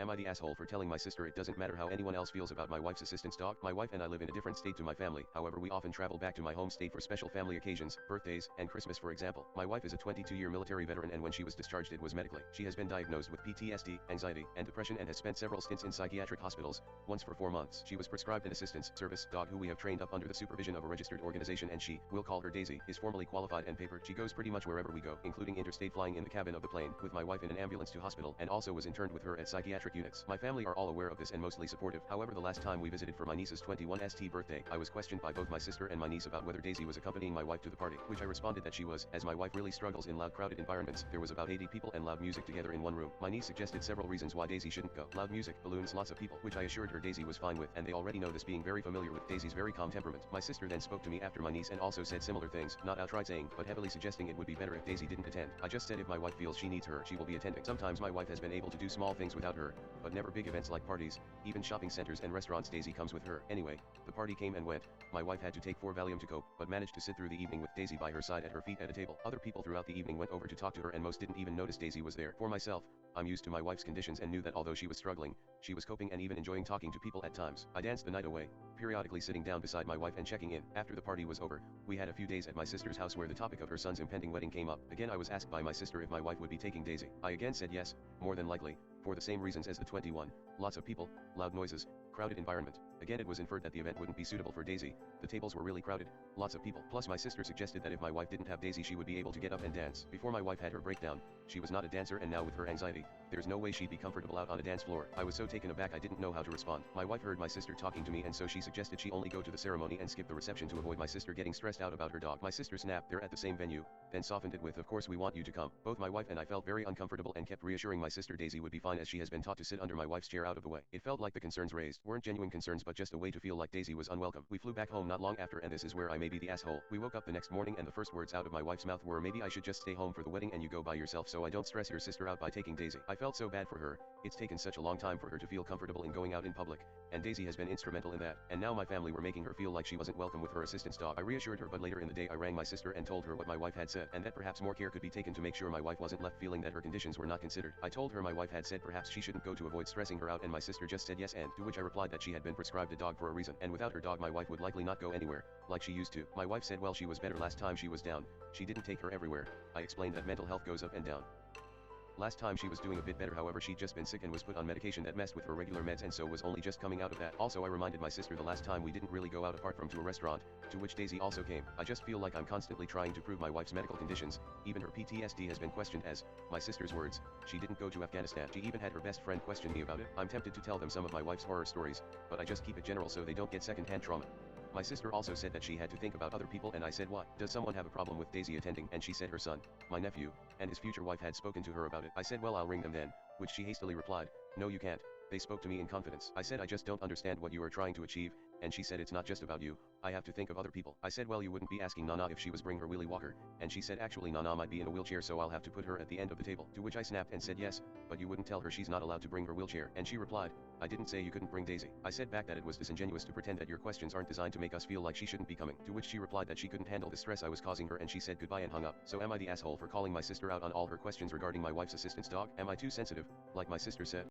Am I the asshole for telling my sister it doesn't matter how anyone else feels about my wife's assistant's dog? My wife and I live in a different state to my family, however we often travel back to my home state for special family occasions, birthdays, and Christmas for example. My wife is a 22-year military veteran and when she was discharged it was medically. She has been diagnosed with PTSD, anxiety, and depression and has spent several stints in psychiatric hospitals, once for 4 months. She was prescribed an assistance service dog who we have trained up under the supervision of a registered organization and she, we'll call her Daisy, is formally qualified and papered. She goes pretty much wherever we go, including interstate flying in the cabin of the plane, with my wife in an ambulance to hospital, and also was interned with her at psychiatric units. My family are all aware of this and mostly supportive. However, the last time we visited for my niece's 21st birthday, I was questioned by both my sister and my niece about whether Daisy was accompanying my wife to the party, which I responded that she was, as my wife really struggles in loud crowded environments. There was about 80 people and loud music together in one room. My niece suggested several reasons why Daisy shouldn't go. Loud music, balloons, lots of people, which I assured her Daisy was fine with, and they already know this being very familiar with Daisy's very calm temperament. My sister then spoke to me after my niece and also said similar things, not outright saying, but heavily suggesting it would be better if Daisy didn't attend. I just said if my wife feels she needs her, she will be attending. Sometimes my wife has been able to do small things without her, but never big events like parties, even shopping centers and restaurants. Daisy comes with her. Anyway, the party came and went. My wife had to take 4 Valium to cope, but managed to sit through the evening with Daisy by her side at her feet at a table. Other people throughout the evening went over to talk to her and most didn't even notice Daisy was there. For myself, I'm used to my wife's conditions and knew that although she was struggling, she was coping and even enjoying talking to people at times. I danced the night away, periodically sitting down beside my wife and checking in. After the party was over, we had a few days at my sister's house where the topic of her son's impending wedding came up. Again I was asked by my sister if my wife would be taking Daisy. I again said yes, more than likely, for the same reasons as the 21, lots of people, loud noises, crowded environment. Again it was inferred that the event wouldn't be suitable for Daisy. The tables were really crowded, lots of people. Plus my sister suggested that if my wife didn't have Daisy she would be able to get up and dance. Before my wife had her breakdown, she was not a dancer and now with her anxiety, there's no way she'd be comfortable out on a dance floor. I was so taken aback I didn't know how to respond. My wife heard my sister talking to me and so she suggested she only go to the ceremony and skip the reception to avoid my sister getting stressed out about her dog. My sister snapped, "They're at the same venue," then softened it with, "Of course we want you to come." Both my wife and I felt very uncomfortable and kept reassuring my sister Daisy would be fine as she has been taught to sit under my wife's chair out of the way. It felt like the concerns raised weren't genuine concerns but just a way to feel like Daisy was unwelcome. We flew back home not long after and this is where I may be the asshole. We woke up the next morning and the first words out of my wife's mouth were, "Maybe I should just stay home for the wedding and you go by yourself so I don't stress your sister out by taking Daisy." I felt so bad for her. It's taken such a long time for her to feel comfortable in going out in public, and Daisy has been instrumental in that, and now my family were making her feel like she wasn't welcome with her assistant's dog. I reassured her but later in the day I rang my sister and told her what my wife had said, and that perhaps more care could be taken to make sure my wife wasn't left feeling that her conditions were not considered. I told her my wife had said perhaps she shouldn't go to avoid stressing her out and my sister just said yes, and to which I replied that she had been prescribed a dog for a reason, and without her dog my wife would likely not go anywhere, like she used to. My wife said well she was better last time she was down, she didn't take her everywhere. I explained that mental health goes up and down. Last time she was doing a bit better however she'd just been sick and was put on medication that messed with her regular meds and so was only just coming out of that. Also I reminded my sister the last time we didn't really go out apart from to a restaurant, to which Daisy also came. I just feel like I'm constantly trying to prove my wife's medical conditions, even her PTSD has been questioned as, my sister's words, she didn't go to Afghanistan. She even had her best friend question me about it. I'm tempted to tell them some of my wife's horror stories, but I just keep it general so they don't get second-hand trauma. My sister also said that she had to think about other people and I said what? Does someone have a problem with Daisy attending? And she said her son, my nephew, and his future wife had spoken to her about it. I said well I'll ring them then, which she hastily replied, no you can't. They spoke to me in confidence. I said I just don't understand what you are trying to achieve, and she said it's not just about you, I have to think of other people. I said well you wouldn't be asking Nana if she was bring her wheelie walker, and she said actually Nana might be in a wheelchair so I'll have to put her at the end of the table. To which I snapped and said yes, but you wouldn't tell her she's not allowed to bring her wheelchair, and she replied, I didn't say you couldn't bring Daisy. I said back that it was disingenuous to pretend that your questions aren't designed to make us feel like she shouldn't be coming. To which she replied that she couldn't handle the stress I was causing her and she said goodbye and hung up. So am I the asshole for calling my sister out on all her questions regarding my wife's assistant's dog? Am I too sensitive, like my sister said?